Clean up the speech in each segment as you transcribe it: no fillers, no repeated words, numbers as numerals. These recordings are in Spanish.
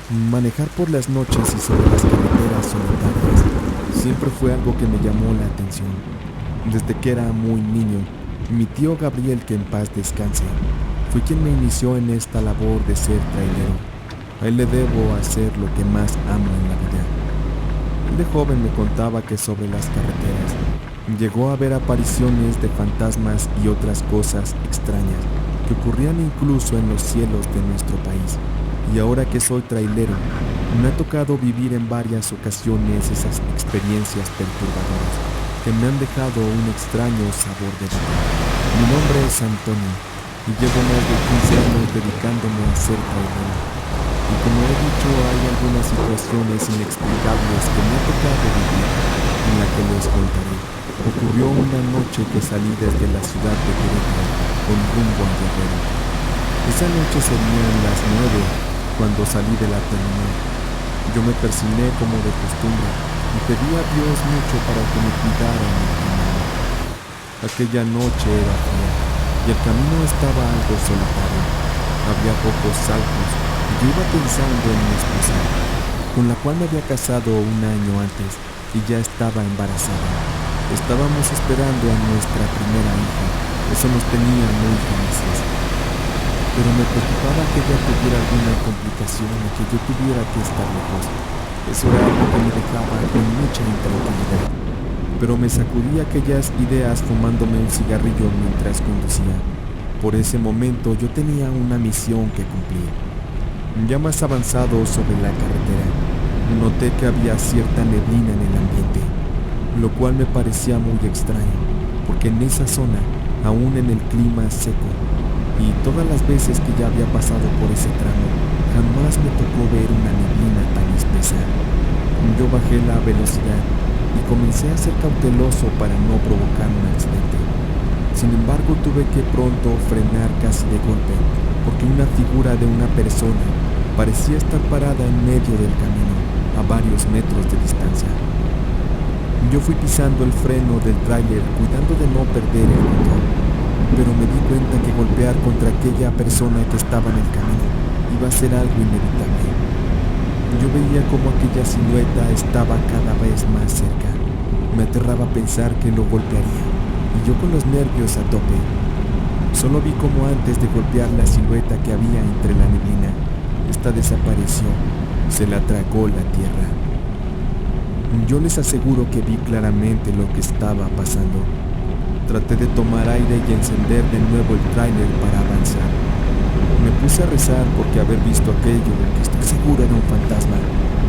Manejar por las noches y sobre las carreteras solitarias siempre fue algo que me llamó la atención. Desde que era muy niño, mi tío Gabriel, que en paz descanse, fue quien me inició en esta labor de ser trailero. A él le debo hacer lo que más amo en la vida. Él de joven me contaba que sobre las carreteras llegó a ver apariciones de fantasmas y otras cosas extrañas que ocurrían incluso en los cielos de nuestro país. Y ahora que soy trailero, me ha tocado vivir en varias ocasiones esas experiencias perturbadoras que me han dejado un extraño sabor de vida. Mi nombre es Antonio y llevo más de 15 años dedicándome a ser trailero. Y como he dicho, hay algunas situaciones inexplicables que me ha tocado vivir, en la que les contaré. Ocurrió una noche que salí desde la ciudad de Querétaro con rumbo a Guerrero. Esa noche serían las 9 cuando salí de la terminal. Yo me persigné como de costumbre y pedí a Dios mucho para que me cuidara en el camino. Aquella noche era fría y el camino estaba algo solitario. Había pocos saltos y yo iba pensando en mi esposa, con la cual me había casado un año antes y ya estaba embarazada. Estábamos esperando a nuestra primera hija. Eso nos tenía muy felices. Pero me preocupaba que ella tuviera alguna complicación y que yo tuviera que estar lejos. Eso era algo que me dejaba con mucha intranquilidad. Pero me sacudí aquellas ideas fumándome un cigarrillo mientras conducía. Por ese momento yo tenía una misión que cumplir. Ya más avanzado sobre la carretera, noté que había cierta neblina en el ambiente, lo cual me parecía muy extraño, porque en esa zona, aún en el clima seco, y todas las veces que ya había pasado por ese tramo, jamás me tocó ver una neblina tan espesa. Yo bajé la velocidad y comencé a ser cauteloso para no provocar un accidente. Sin embargo, tuve que pronto frenar casi de golpe, porque una figura de una persona parecía estar parada en medio del camino, a varios metros de distancia. Yo fui pisando el freno del tráiler cuidando de no perder el control, pero me di cuenta que golpear contra aquella persona que estaba en el camino iba a ser algo inevitable. Yo veía cómo aquella silueta estaba cada vez más cerca. Me aterraba pensar que lo golpearía, y yo con los nervios a tope. Solo vi cómo antes de golpear la silueta que había entre la neblina, esta desapareció, se la tragó la tierra. Yo les aseguro que vi claramente lo que estaba pasando. Traté de tomar aire y encender de nuevo el tráiler para avanzar. Me puse a rezar porque haber visto aquello, que estoy seguro era un fantasma,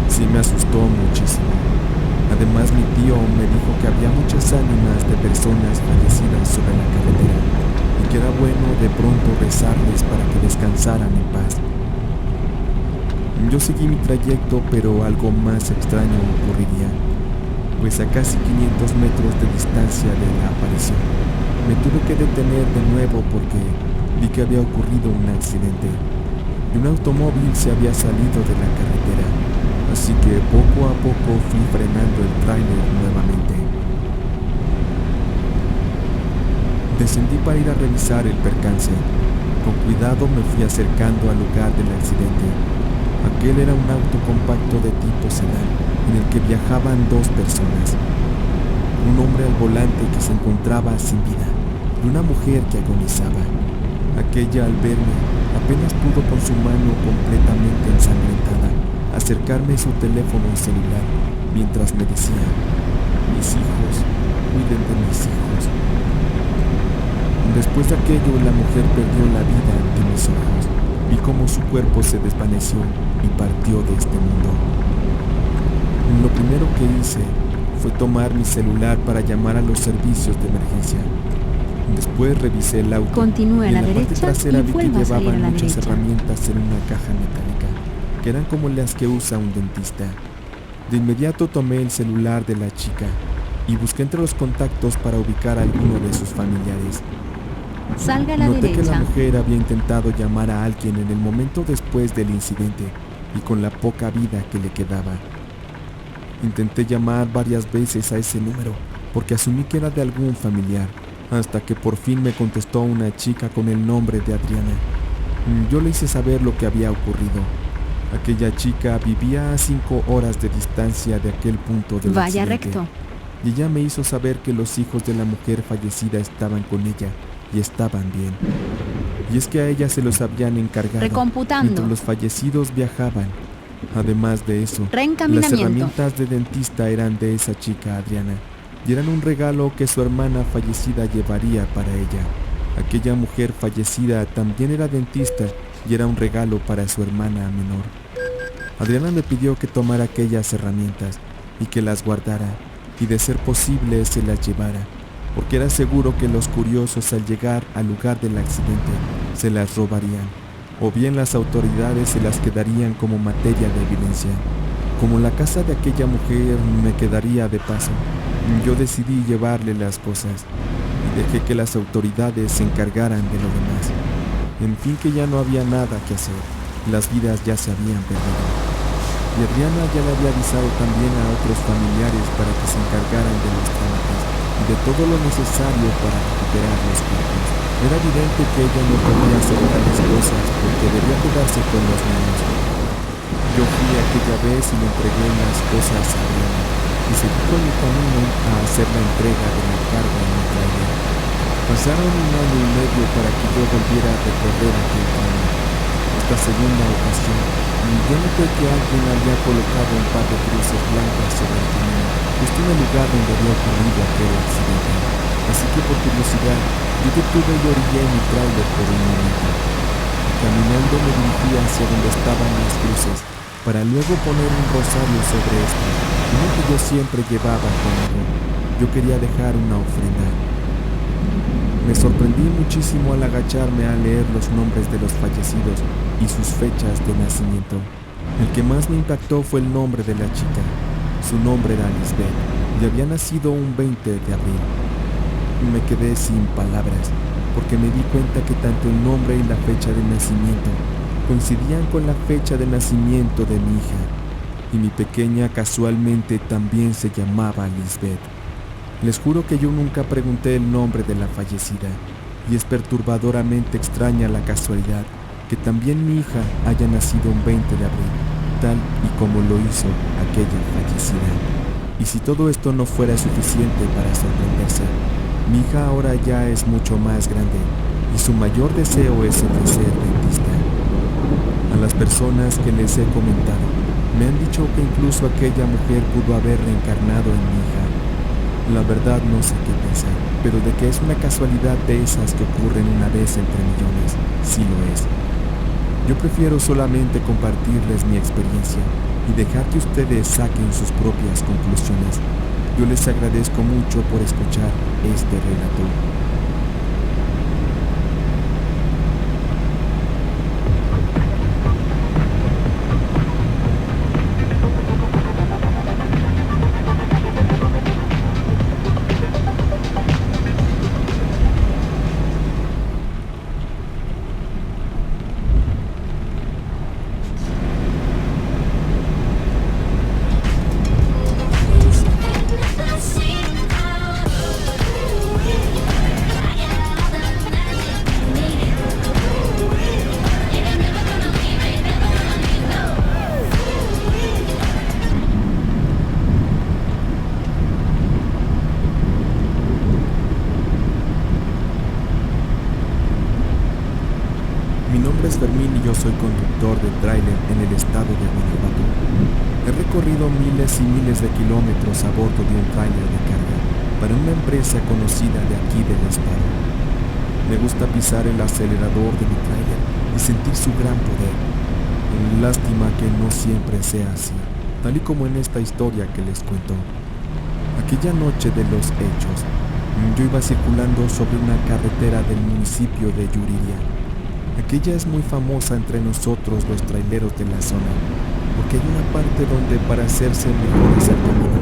sí me asustó muchísimo. Además, mi tío me dijo que había muchas ánimas de personas fallecidas sobre la carretera y que era bueno de pronto rezarles para que descansaran en paz. Yo seguí mi trayecto, pero algo más extraño ocurriría, pues a casi 500 metros de distancia de la aparición, me tuve que detener de nuevo porque vi que había ocurrido un accidente y un automóvil se había salido de la carretera, así que poco a poco fui frenando el tráiler nuevamente. Descendí para ir a revisar el percance. Con cuidado me fui acercando al lugar del accidente. Aquel era un auto compacto de tipo sedán, en el que viajaban dos personas. Un hombre al volante que se encontraba sin vida y una mujer que agonizaba. Aquella, al verme, apenas pudo con su mano completamente ensangrentada acercarme su teléfono celular mientras me decía: mis hijos, cuiden de mis hijos. Después de aquello, la mujer perdió la vida ante mis ojos. Vi cómo su cuerpo se desvaneció y partió de este mundo. Lo primero que hice fue tomar mi celular para llamar a los servicios de emergencia. Después revisé el auto. Continúe a y la en la parte derecha trasera y vi que vuelva a salir a llevaban la muchas derecha. herramientas en una caja metálica, que eran como las que usa un dentista. De inmediato tomé el celular de la chica y busqué entre los contactos para ubicar a alguno de sus familiares. Salga a la Noté que la derecha. mujer había intentado llamar a alguien en el momento después del incidente y con la poca vida que le quedaba. Intenté llamar varias veces a ese número porque asumí que era de algún familiar, hasta que por fin me contestó una chica con el nombre de Adriana. Yo le hice saber lo que había ocurrido. Aquella chica vivía a 5 horas de distancia de aquel punto del Vaya accidente. recto. Y ella me hizo saber que los hijos de la mujer fallecida estaban con ella y estaban bien. Y es que a ella se los habían encargado Recomputando. mientras los fallecidos viajaban. Además de eso, las Reencaminamiento. herramientas de dentista eran de esa chica Adriana y eran un regalo que su hermana fallecida llevaría para ella. Aquella mujer fallecida también era dentista y era un regalo para su hermana menor. Adriana me pidió que tomara aquellas herramientas y que las guardara y de ser posible se las llevara, porque era seguro que los curiosos al llegar al lugar del accidente se las robarían, o bien las autoridades se las quedarían como materia de evidencia. Como la casa de aquella mujer me quedaría de paso, yo decidí llevarle las cosas y dejé que las autoridades se encargaran de lo demás. En fin, que ya no había nada que hacer, las vidas ya se habían perdido. Y Adriana ya le había avisado también a otros familiares para que se encargaran de los trámites y de todo lo necesario para recuperar los cuerpos. Era evidente que ella no podía hacer tales cosas porque debía quedarse con los niños. Yo fui aquella vez y le entregué las cosas a Adriana y seguí con mi camino a hacer la entrega de la carga en mi trailer. Pasaron 1 año y medio para que yo volviera a recorrer aquel camino. Esta segunda ocasión, yo noté que alguien había colocado un par de cruces blancas sobre el camino, justo en el lugar donde había ocurrido aquel accidente. Así que por curiosidad, yo detuve y orillé mi tráiler por un momento. Caminando me dirigí hacia donde estaban las cruces, para luego poner un rosario sobre esto, uno que yo siempre llevaba conmigo. Yo quería dejar una ofrenda. Me sorprendí muchísimo al agacharme a leer los nombres de los fallecidos y sus fechas de nacimiento. El que más me impactó fue el nombre de la chica. Su nombre era Lisbeth y había nacido un 20 de abril. Me quedé sin palabras porque me di cuenta que tanto el nombre y la fecha de nacimiento coincidían con la fecha de nacimiento de mi hija, y mi pequeña casualmente también se llamaba Lisbeth. Les juro que yo nunca pregunté el nombre de la fallecida, y es perturbadoramente extraña la casualidad que también mi hija haya nacido un 20 de abril, tal y como lo hizo aquella fallecida. Y si todo esto no fuera suficiente para sorprenderse, mi hija ahora ya es mucho más grande y su mayor deseo es el de ser dentista. A las personas que les he comentado, me han dicho que incluso aquella mujer pudo haber reencarnado en mi hija. La verdad no sé qué pensar, pero de que es una casualidad de esas que ocurren una vez entre millones, sí lo es. Yo prefiero solamente compartirles mi experiencia y dejar que ustedes saquen sus propias conclusiones. Yo les agradezco mucho por escuchar este relato. Mi nombre es Fermín y yo soy conductor de tráiler en el estado de Guanajuato. He recorrido miles y miles de kilómetros a bordo de un tráiler de carga para una empresa conocida de aquí del estado. Me gusta pisar el acelerador de mi tráiler y sentir su gran poder. Lástima que no siempre sea así, tal y como en esta historia que les cuento. Aquella noche de los hechos, yo iba circulando sobre una carretera del municipio de Yuriria. Aquella es muy famosa entre nosotros los traileros de la zona, porque hay una parte donde para hacerse mejor ese camino,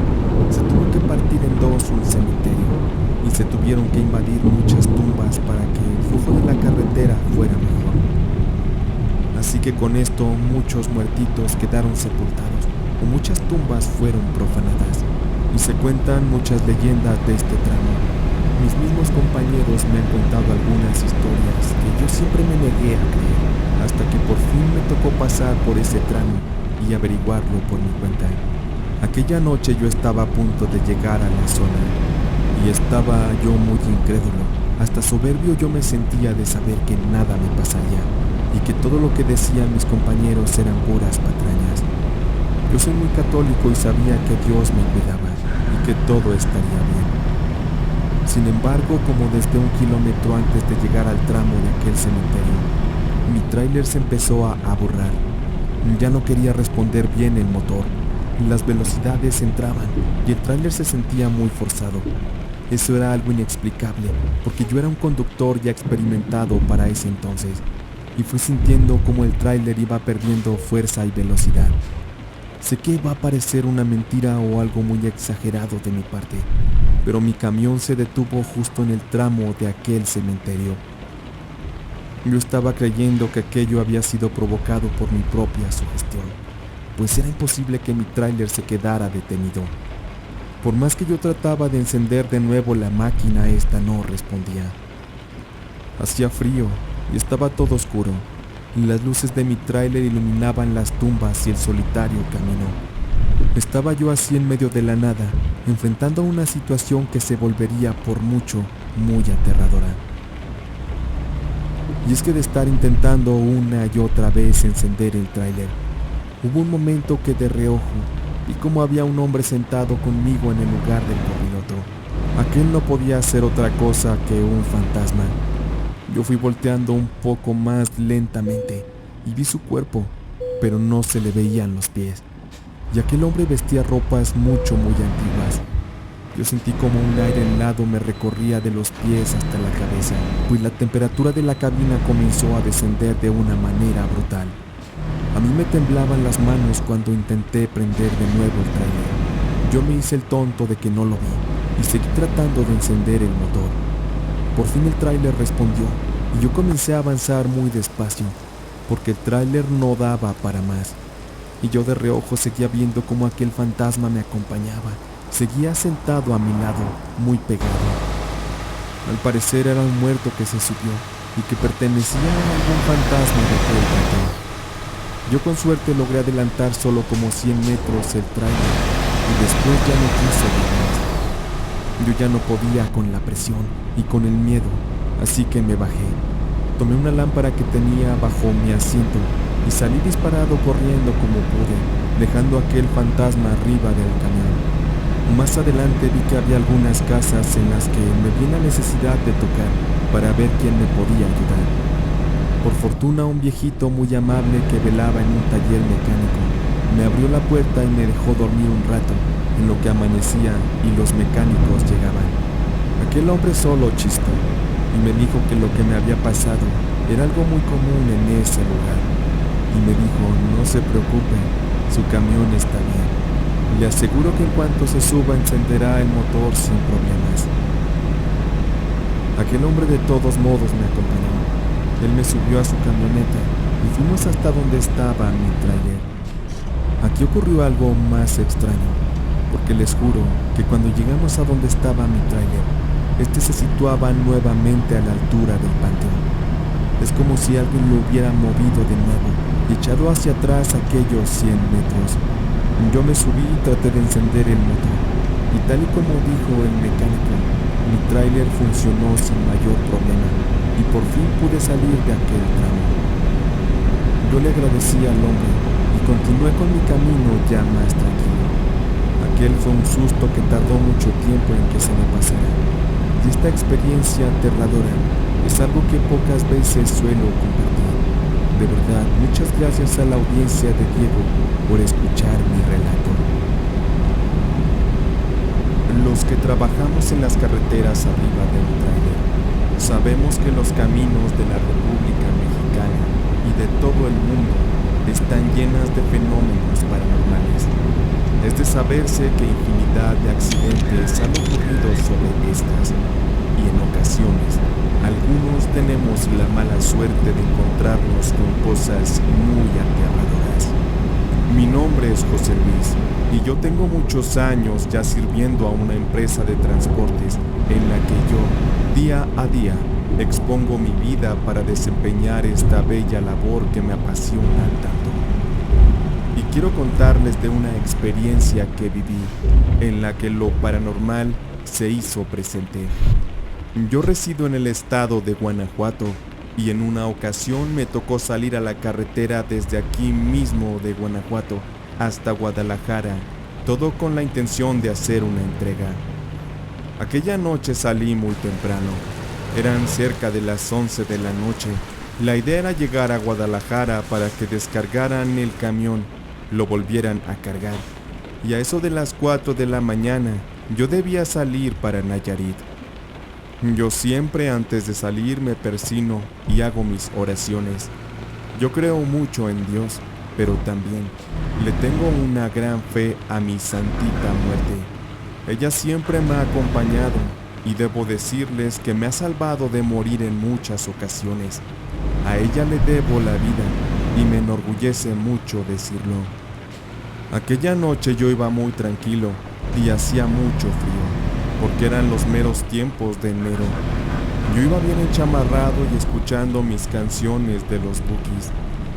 se tuvo que partir en dos un cementerio y se tuvieron que invadir muchas tumbas para que el flujo de la carretera fuera mejor. Así que con esto muchos muertitos quedaron sepultados o muchas tumbas fueron profanadas y se cuentan muchas leyendas de este tramo. Mis mismos compañeros me han contado algunas historias que yo siempre me negué a creer, hasta que por fin me tocó pasar por ese tramo y averiguarlo por mi cuenta. Aquella noche yo estaba a punto de llegar a la zona y estaba yo muy incrédulo. Hasta soberbio yo me sentía de saber que nada me pasaría y que todo lo que decían mis compañeros eran puras patrañas. Yo soy muy católico y sabía que Dios me cuidaba y que todo estaría bien. Sin embargo, como desde 1 kilómetro antes de llegar al tramo de aquel cementerio, mi tráiler se empezó a borrar. Ya no quería responder bien el motor. Las velocidades entraban y el tráiler se sentía muy forzado. Eso era algo inexplicable, porque yo era un conductor ya experimentado para ese entonces, y fui sintiendo como el tráiler iba perdiendo fuerza y velocidad. Sé que va a parecer una mentira o algo muy exagerado de mi parte, pero mi camión se detuvo justo en el tramo de aquel cementerio. Yo estaba creyendo que aquello había sido provocado por mi propia sugestión, pues era imposible que mi tráiler se quedara detenido. Por más que yo trataba de encender de nuevo la máquina, esta no respondía. Hacía frío y estaba todo oscuro. Las luces de mi tráiler iluminaban las tumbas y el solitario camino. Estaba yo así en medio de la nada, enfrentando una situación que se volvería por mucho muy aterradora. Y es que de estar intentando una y otra vez encender el tráiler, hubo un momento que de reojo vi cómo había un hombre sentado conmigo en el lugar del copiloto. Aquel no podía ser otra cosa que un fantasma. Yo fui volteando un poco más lentamente y vi su cuerpo, pero no se le veían los pies. Y aquel hombre vestía ropas muy antiguas. Yo sentí como un aire helado me recorría de los pies hasta la cabeza, pues la temperatura de la cabina comenzó a descender de una manera brutal. A mí me temblaban las manos cuando intenté prender de nuevo el tráiler. Yo me hice el tonto de que no lo vi y seguí tratando de encender el motor. Por fin el tráiler respondió y yo comencé a avanzar muy despacio, porque el tráiler no daba para más. Y yo de reojo seguía viendo cómo aquel fantasma me acompañaba. Seguía sentado a mi lado, muy pegado. Al parecer era un muerto que se subió y que pertenecía a algún fantasma de aquel panteón. Yo con suerte logré adelantar solo como 100 metros el tráiler y después ya no quise ver más. Yo ya no podía con la presión y con el miedo, así que me bajé. Tomé una lámpara que tenía bajo mi asiento y salí disparado corriendo como pude, dejando a aquel fantasma arriba del camión. Más adelante vi que había algunas casas en las que me vi la necesidad de tocar para ver quién me podía ayudar. Por fortuna, un viejito muy amable que velaba en un taller mecánico me abrió la puerta y me dejó dormir un rato en lo que amanecía y los mecánicos llegaban. Aquel hombre solo chistó y me dijo que lo que me había pasado era algo muy común en ese lugar. Y me dijo, no se preocupe, su camión está bien. Le aseguro que en cuanto se suba encenderá el motor sin problemas. Aquel hombre de todos modos me acompañó. Él me subió a su camioneta y fuimos hasta donde estaba mi tráiler. Aquí ocurrió algo más extraño, porque les juro que cuando llegamos a donde estaba mi tráiler, este se situaba nuevamente a la altura del panteón. Es como si alguien lo hubiera movido de nuevo y echado hacia atrás aquellos 100 metros. Yo me subí y traté de encender el motor, y tal y como dijo el mecánico, mi tráiler funcionó sin mayor problema, y por fin pude salir de aquel tramo. Yo le agradecí al hombre y continué con mi camino ya más tranquilo. Aquel fue un susto que tardó mucho tiempo en que se me pasara, y esta experiencia aterradora es algo que pocas veces suelo compartir. De verdad, muchas gracias a la audiencia de Diego por escuchar mi relato. Los que trabajamos en las carreteras arriba de un tráiler sabemos que los caminos de la República Mexicana y de todo el mundo están llenas de fenómenos paranormales. Es de saberse que infinidad de accidentes han ocurrido sobre estas, y en ocasiones algunos tenemos la mala suerte de encontrarnos con cosas muy aterradoras. Mi nombre es José Luis y yo tengo muchos años ya sirviendo a una empresa de transportes en la que yo, día a día, expongo mi vida para desempeñar esta bella labor que me apasiona tanto. Y quiero contarles de una experiencia que viví, en la que lo paranormal se hizo presente. Yo resido en el estado de Guanajuato, y en una ocasión me tocó salir a la carretera desde aquí mismo de Guanajuato hasta Guadalajara, todo con la intención de hacer una entrega. Aquella noche salí muy temprano, eran cerca de las 11 de la noche. La idea era llegar a Guadalajara para que descargaran el camión, lo volvieran a cargar, y a eso de las 4 de la mañana yo debía salir para Nayarit. Yo siempre antes de salir me persino y hago mis oraciones. Yo creo mucho en Dios, pero también le tengo una gran fe a mi santita muerte. Ella siempre me ha acompañado y debo decirles que me ha salvado de morir en muchas ocasiones. A ella le debo la vida y me enorgullece mucho decirlo. Aquella noche yo iba muy tranquilo y hacía mucho frío, porque eran los meros tiempos de enero. Yo iba bien enchamarrado y escuchando mis canciones de los Bukis.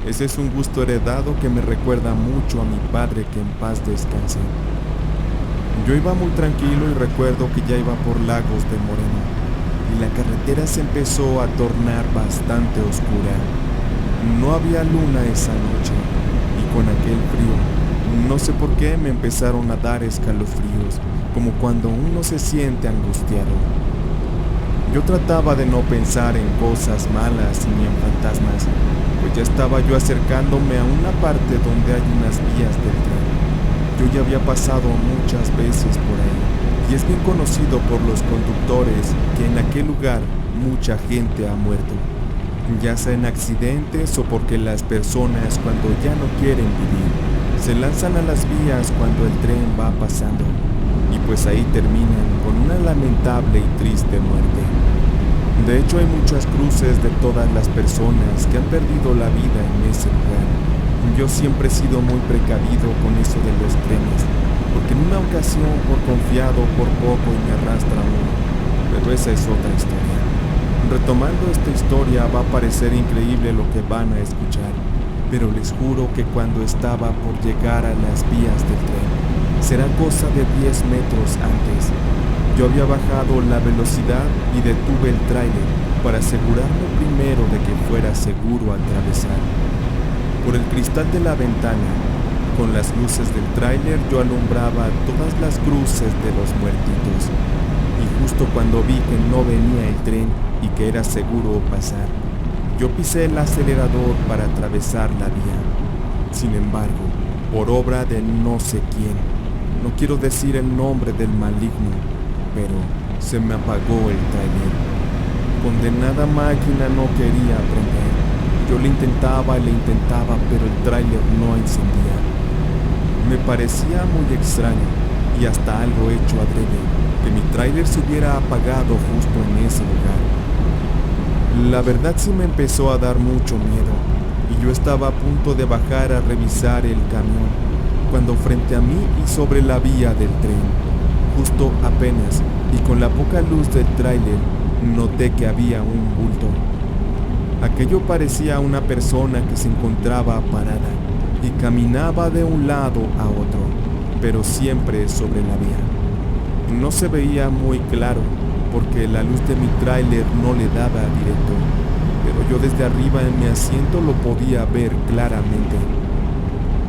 Ese es un gusto heredado que me recuerda mucho a mi padre, que en paz descanse. Yo iba muy tranquilo y recuerdo que ya iba por Lagos de Moreno y la carretera se empezó a tornar bastante oscura. No había luna esa noche y con aquel frío, no sé por qué me empezaron a dar escalofríos, como cuando uno se siente angustiado. Yo trataba de no pensar en cosas malas ni en fantasmas, pues ya estaba yo acercándome a una parte donde hay unas vías del tren. Yo ya había pasado muchas veces por ahí, y es bien conocido por los conductores que en aquel lugar mucha gente ha muerto, ya sea en accidentes o porque las personas, cuando ya no quieren vivir, se lanzan a las vías cuando el tren va pasando, y pues ahí terminan con una lamentable y triste muerte. De hecho, hay muchas cruces de todas las personas que han perdido la vida en ese lugar. Yo siempre he sido muy precavido con eso de los trenes, porque en una ocasión por confiado por poco y me arrastra uno, pero esa es otra historia. Retomando esta historia, va a parecer increíble lo que van a escuchar, pero les juro que cuando estaba por llegar a las vías del tren, será cosa de 10 metros antes, yo había bajado la velocidad y detuve el tráiler para asegurarme primero de que fuera seguro atravesar. Por el cristal de la ventana, con las luces del tráiler, yo alumbraba todas las cruces de los muertitos, y justo cuando vi que no venía el tren y que era seguro pasar, yo pisé el acelerador para atravesar la vía. Sin embargo, por obra de no sé quién, no quiero decir el nombre del maligno, pero se me apagó el tráiler. Condenada máquina no quería prender. Yo le intentaba, pero el tráiler no encendía. Me parecía muy extraño y hasta algo hecho adrede que mi tráiler se hubiera apagado justo en ese lugar. La verdad sí me empezó a dar mucho miedo y yo estaba a punto de bajar a revisar el camión cuando frente a mí y sobre la vía del tren, justo apenas y con la poca luz del tráiler, noté que había un bulto. Aquello parecía una persona que se encontraba parada y caminaba de un lado a otro, pero siempre sobre la vía. No se veía muy claro porque la luz de mi tráiler no le daba directo, pero yo desde arriba en mi asiento lo podía ver claramente.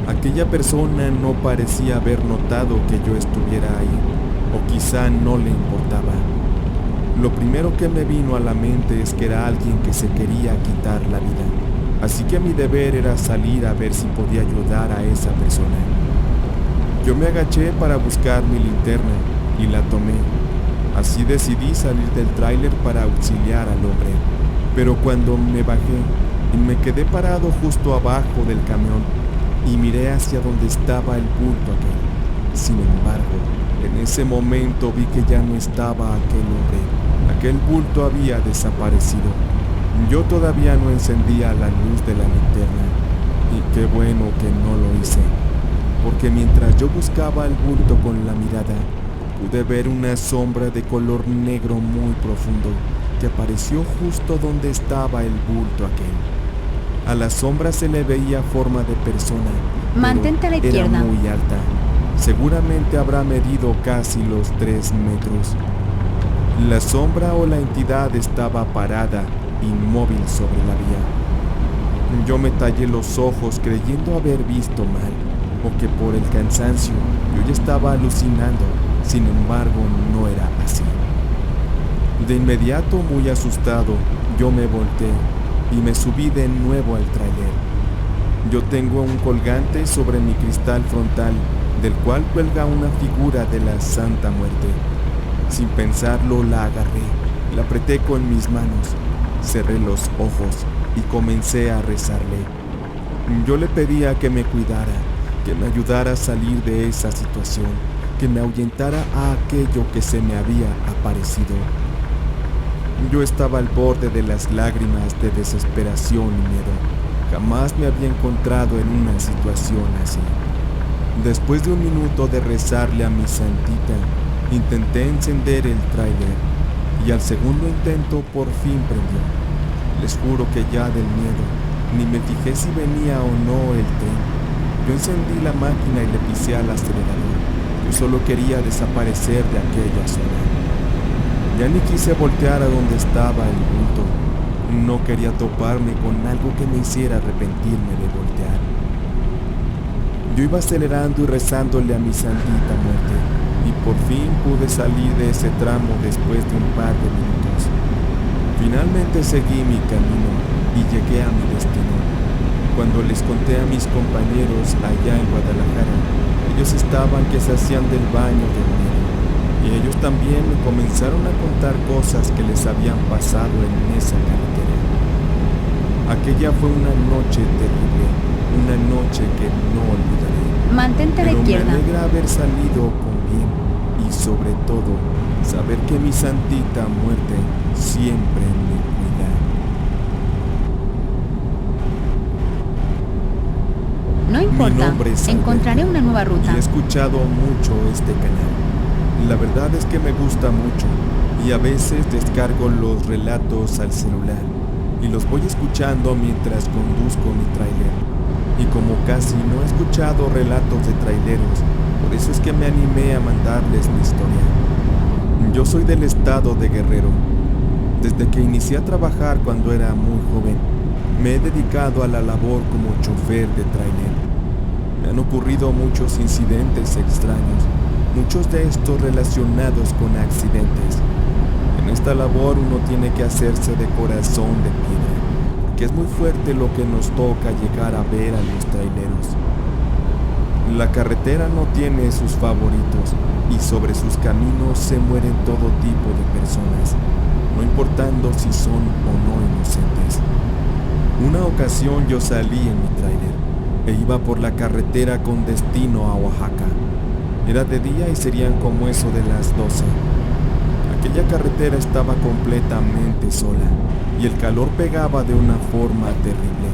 Aquella persona no parecía haber notado que yo estuviera ahí, o quizá no le importaba. Lo primero que me vino a la mente es que era alguien que se quería quitar la vida, así que mi deber era salir a ver si podía ayudar a esa persona. Yo me agaché para buscar mi linterna y la tomé. Así decidí salir del tráiler para auxiliar al hombre, pero cuando me bajé y me quedé parado justo abajo del camión y miré hacia donde estaba el bulto aquel. Sin embargo, en ese momento vi que ya no estaba aquel hombre. Aquel bulto había desaparecido. Yo todavía no encendía la luz de la linterna, y qué bueno que no lo hice, porque mientras yo buscaba el bulto con la mirada, pude ver una sombra de color negro muy profundo, que apareció justo donde estaba el bulto aquel. A la sombra se le veía forma de persona, Mantente a la pero izquierda. era muy alta. Seguramente habrá medido casi los 3 metros. La sombra o la entidad estaba parada, inmóvil sobre la vía. Yo me tallé los ojos creyendo haber visto mal, o que por el cansancio yo ya estaba alucinando. Sin embargo, no era así. De inmediato, muy asustado, yo me volteé y me subí de nuevo al tráiler. Yo tengo un colgante sobre mi cristal frontal, del cual cuelga una figura de la Santa Muerte. Sin pensarlo, la agarré, la apreté con mis manos, cerré los ojos y comencé a rezarle. Yo le pedía que me cuidara, que me ayudara a salir de esa situación, que me ahuyentara a aquello que se me había aparecido. Yo estaba al borde de las lágrimas de desesperación y miedo. Jamás me había encontrado en una situación así. Después de un minuto de rezarle a mi santita, intenté encender el tráiler y al segundo intento por fin prendió. Les juro que ya del miedo ni me fijé si venía o no el tren. Yo encendí la máquina y le pisé al acelerador. Yo solo quería desaparecer de aquella zona. Ya ni quise voltear a donde estaba el bulto. No quería toparme con algo que me hiciera arrepentirme de voltear. Yo iba acelerando y rezándole a mi santita muerte, y por fin pude salir de ese tramo después de un par de minutos. Finalmente seguí mi camino y llegué a mi destino. Cuando les conté a mis compañeros allá en Guadalajara, ellos estaban que se hacían del baño del miedo. Y ellos también me comenzaron a contar cosas que les habían pasado en esa carretera. Aquella fue una noche terrible, una noche que no olvidaré. Mantente a la Pero izquierda. me alegra haber salido con bien y sobre todo saber que mi santita muerte siempre me cuida. No Mi importa, nombre es encontraré Alberto, una nueva ruta. y he escuchado mucho este canal. La verdad es que me gusta mucho y a veces descargo los relatos al celular y los voy escuchando mientras conduzco mi tráiler. Y como casi no he escuchado relatos de traileros, por eso es que me animé a mandarles mi historia. Yo soy del estado de Guerrero. Desde que inicié a trabajar cuando era muy joven, me he dedicado a la labor como chofer de tráiler. Me han ocurrido muchos incidentes extraños, muchos de estos relacionados con accidentes. En esta labor uno tiene que hacerse de corazón de piedra, porque es muy fuerte lo que nos toca llegar a ver a los traileros. La carretera no tiene sus favoritos y sobre sus caminos se mueren todo tipo de personas, no importando si son o no inocentes. Una ocasión yo salí en mi tráiler e iba por la carretera con destino a Oaxaca. Era de día y serían como eso de las 12. Aquella carretera estaba completamente sola y el calor pegaba de una forma terrible.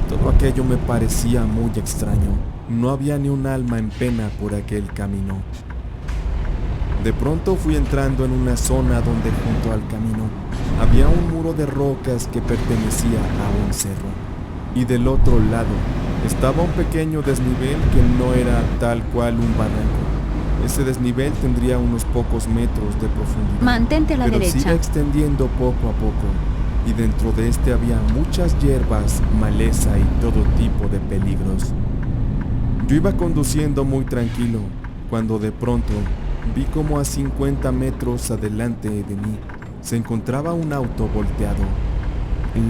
Todo aquello me parecía muy extraño. No había ni un alma en pena por aquel camino. De pronto fui entrando en una zona donde junto al camino había un muro de rocas que pertenecía a un cerro. Y del otro lado estaba un pequeño desnivel que no era tal cual un barranco. Ese desnivel tendría unos pocos metros de profundidad. Mantente a la pero se derecha. iba extendiendo poco a poco. Y dentro de este había muchas hierbas, maleza y todo tipo de peligros. Yo iba conduciendo muy tranquilo, cuando de pronto vi como a 50 metros adelante de mí se encontraba un auto volteado.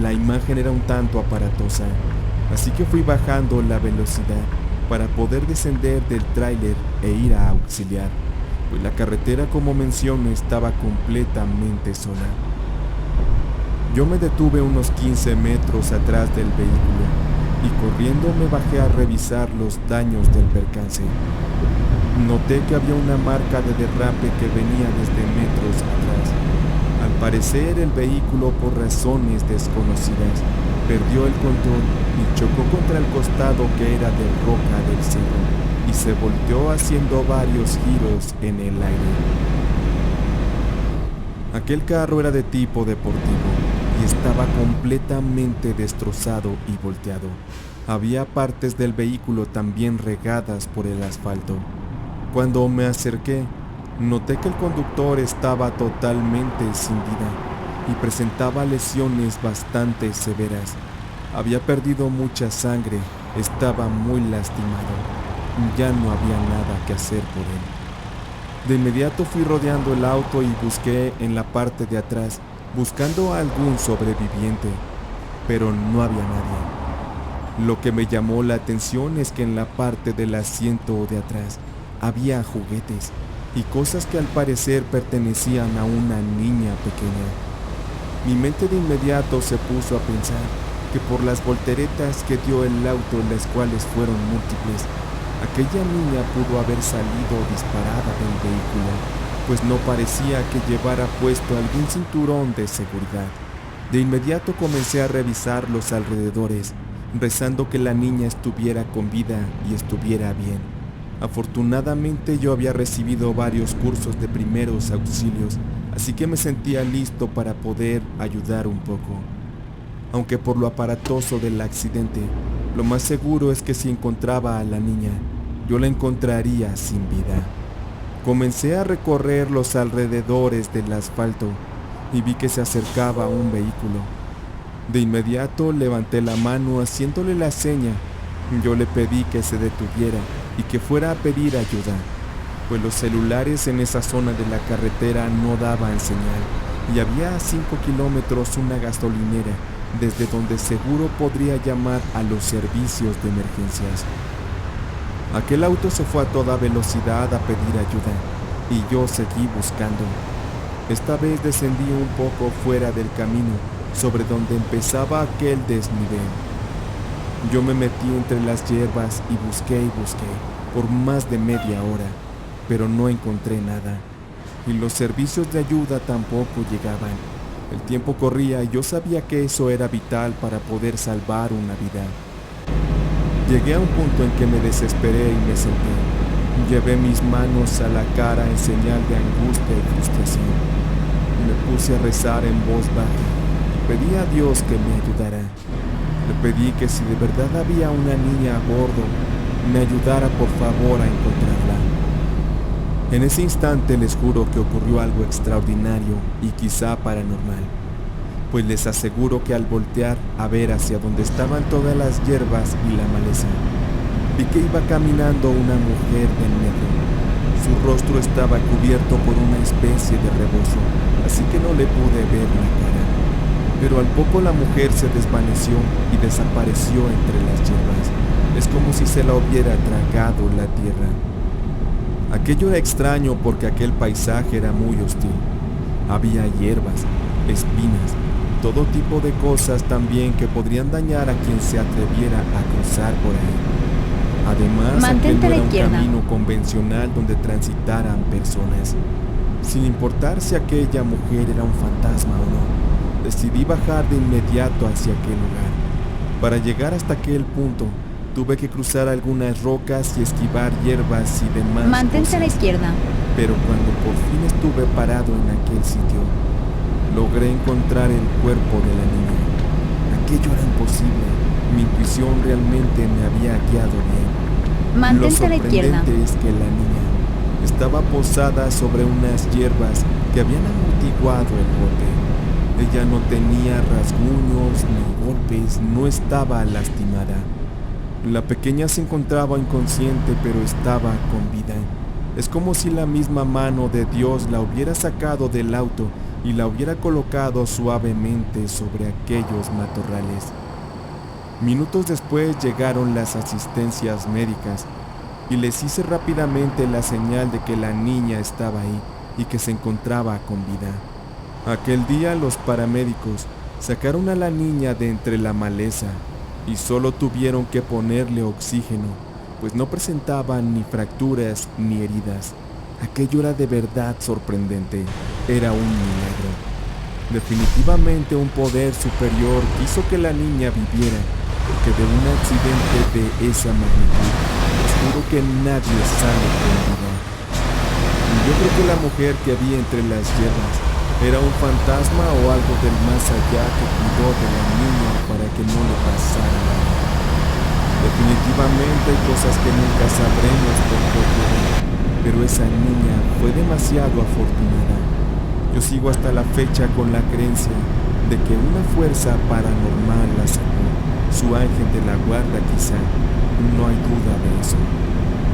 La imagen era un tanto aparatosa, así que fui bajando la velocidad para poder descender del tráiler e ir a auxiliar, pues la carretera, como menciono, estaba completamente sola. Yo me detuve unos 15 metros atrás del vehículo y corriendo me bajé a revisar los daños del percance. Noté que había una marca de derrape que venía desde metros atrás. Al parecer el vehículo, por razones desconocidas, perdió el control y chocó contra el costado que era de roca del cerro y se volteó haciendo varios giros en el aire. Aquel carro era de tipo deportivo y estaba completamente destrozado y volteado. Había partes del vehículo también regadas por el asfalto. Cuando me acerqué, noté que el conductor estaba totalmente sin vida y presentaba lesiones bastante severas. Había perdido mucha sangre, estaba muy lastimado. Ya no había nada que hacer por él. De inmediato fui rodeando el auto y busqué en la parte de atrás, buscando a algún sobreviviente, pero no había nadie. Lo que me llamó la atención es que en la parte del asiento de atrás había juguetes y cosas que al parecer pertenecían a una niña pequeña. Mi mente de inmediato se puso a pensar que por las volteretas que dio el auto, las cuales fueron múltiples, aquella niña pudo haber salido disparada del vehículo, pues no parecía que llevara puesto algún cinturón de seguridad. De inmediato comencé a revisar los alrededores, rezando que la niña estuviera con vida y estuviera bien. Afortunadamente yo había recibido varios cursos de primeros auxilios, así que me sentía listo para poder ayudar un poco. Aunque por lo aparatoso del accidente, lo más seguro es que si encontraba a la niña, yo la encontraría sin vida. Comencé a recorrer los alrededores del asfalto y vi que se acercaba un vehículo. De inmediato levanté la mano haciéndole la seña. Yo le pedí que se detuviera y que fuera a pedir ayuda, pues los celulares en esa zona de la carretera no daban señal y había a 5 kilómetros una gasolinera desde donde seguro podría llamar a los servicios de emergencias. Aquel auto se fue a toda velocidad a pedir ayuda y yo seguí buscando. Esta vez descendí un poco fuera del camino, sobre donde empezaba aquel desnivel. Yo me metí entre las hierbas y busqué por más de media hora, pero no encontré nada, y los servicios de ayuda tampoco llegaban. El tiempo corría y yo sabía que eso era vital para poder salvar una vida. Llegué a un punto en que me desesperé y me senté. Llevé mis manos a la cara en señal de angustia y frustración. Me puse a rezar en voz baja y pedí a Dios que me ayudara. Le pedí que si de verdad había una niña a bordo, me ayudara por favor a encontrarla. En ese instante les juro que ocurrió algo extraordinario y quizá paranormal, pues les aseguro que al voltear a ver hacia donde estaban todas las hierbas y la maleza, vi que iba caminando una mujer del medio. Su rostro estaba cubierto por una especie de rebozo, así que no le pude ver la cara. Pero al poco la mujer se desvaneció y desapareció entre las hierbas. Es como si se la hubiera tragado la tierra. Aquello era extraño porque aquel paisaje era muy hostil. Había hierbas, espinas, todo tipo de cosas también que podrían dañar a quien se atreviera a cruzar por ahí. Además, aquel no era un camino convencional donde transitaran personas. Sin importar si aquella mujer era un fantasma o no, decidí bajar de inmediato hacia aquel lugar. Para llegar hasta aquel punto, tuve que cruzar algunas rocas y esquivar hierbas y demás Mantente cosas. a la izquierda. Pero cuando por fin estuve parado en aquel sitio, logré encontrar el cuerpo de la niña. Aquello era imposible. Mi intuición realmente me había guiado bien. Mantente a la izquierda. Lo sorprendente es que la niña estaba posada sobre unas hierbas que habían amortiguado el golpe. Ella no tenía rasguños ni golpes, no estaba lastimada. La pequeña se encontraba inconsciente, pero estaba con vida. Es como si la misma mano de Dios la hubiera sacado del auto y la hubiera colocado suavemente sobre aquellos matorrales. Minutos después llegaron las asistencias médicas y les hice rápidamente la señal de que la niña estaba ahí y que se encontraba con vida. Aquel día los paramédicos sacaron a la niña de entre la maleza y solo tuvieron que ponerle oxígeno, pues no presentaba ni fracturas ni heridas. Aquello era de verdad sorprendente, era un milagro. Definitivamente un poder superior quiso que la niña viviera, porque de un accidente de esa magnitud, les juro que nadie sale con vida. Y yo creo que la mujer que vi entre las hierbas Era un fantasma o algo del más allá que cuidó de la niña para que no le pasara nada. Definitivamente hay cosas que nunca sabremos por qué ocurren, pero esa niña fue demasiado afortunada. Yo sigo hasta la fecha con la creencia de que una fuerza paranormal la sacó, su ángel de la guarda quizá, no hay duda de eso.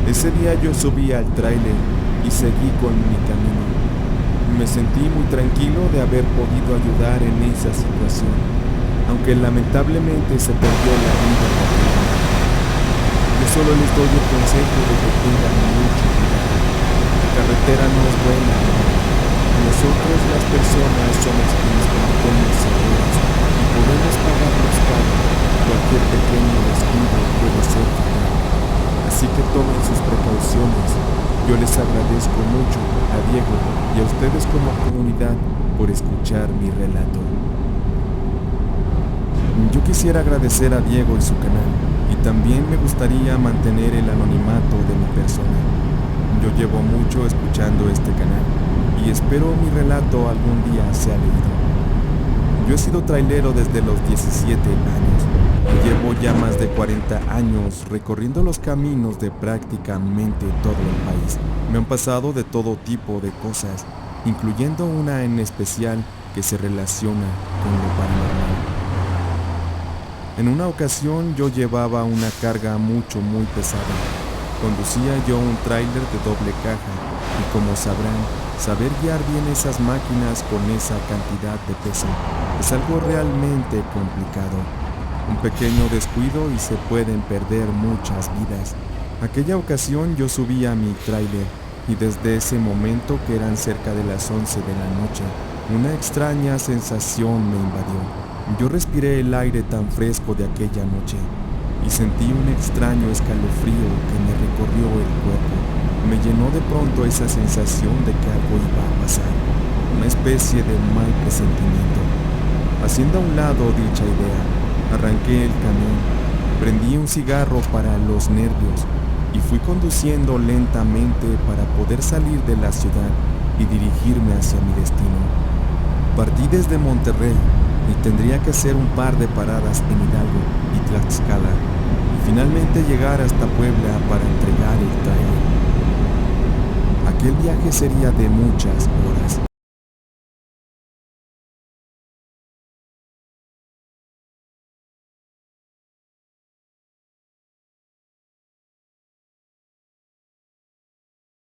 Ese día yo subí al tráiler y seguí con mi camino. Me sentí muy tranquilo de haber podido ayudar en esa situación, aunque lamentablemente se perdió la vida de aquel hombre. Yo solo les doy el consejo de que tengan mucho cuidado. La carretera no es buena. Nosotros las personas somos quienes cometemos errores y podemos pagarlos caro. Cualquier pequeño descuido puede ser fatal. Así que tomen sus precauciones. Yo les agradezco mucho a Diego y a ustedes como comunidad por escuchar mi relato. Yo quisiera agradecer a Diego y su canal, y también me gustaría mantener el anonimato de mi persona. Yo llevo mucho escuchando este canal y espero mi relato algún día sea leído. Yo he sido trailero desde los 17 años y llevo ya más de 40 años recorriendo los caminos de prácticamente todo el país. Me han pasado de todo tipo de cosas, incluyendo una en especial que se relaciona con lo paranormal. En una ocasión yo llevaba una carga muy pesada. Conducía yo un tráiler de doble caja y como sabrán, saber guiar bien esas máquinas con esa cantidad de peso es algo realmente complicado. Un pequeño descuido y se pueden perder muchas vidas. Aquella ocasión yo subí a mi tráiler y desde ese momento, que eran cerca de las 11 de la noche, una extraña sensación me invadió. Yo respiré el aire tan fresco de aquella noche y sentí un extraño escalofrío que me recorrió el cuerpo. Me llenó de pronto esa sensación de que algo iba a pasar, una especie de mal presentimiento. Haciendo a un lado dicha idea, arranqué el camión, prendí un cigarro para los nervios y fui conduciendo lentamente para poder salir de la ciudad y dirigirme hacia mi destino. Partí desde Monterrey y tendría que hacer un par de paradas en Hidalgo y Tlaxcala y finalmente llegar hasta Puebla para entregar el tráiler. Aquel viaje sería de muchas horas.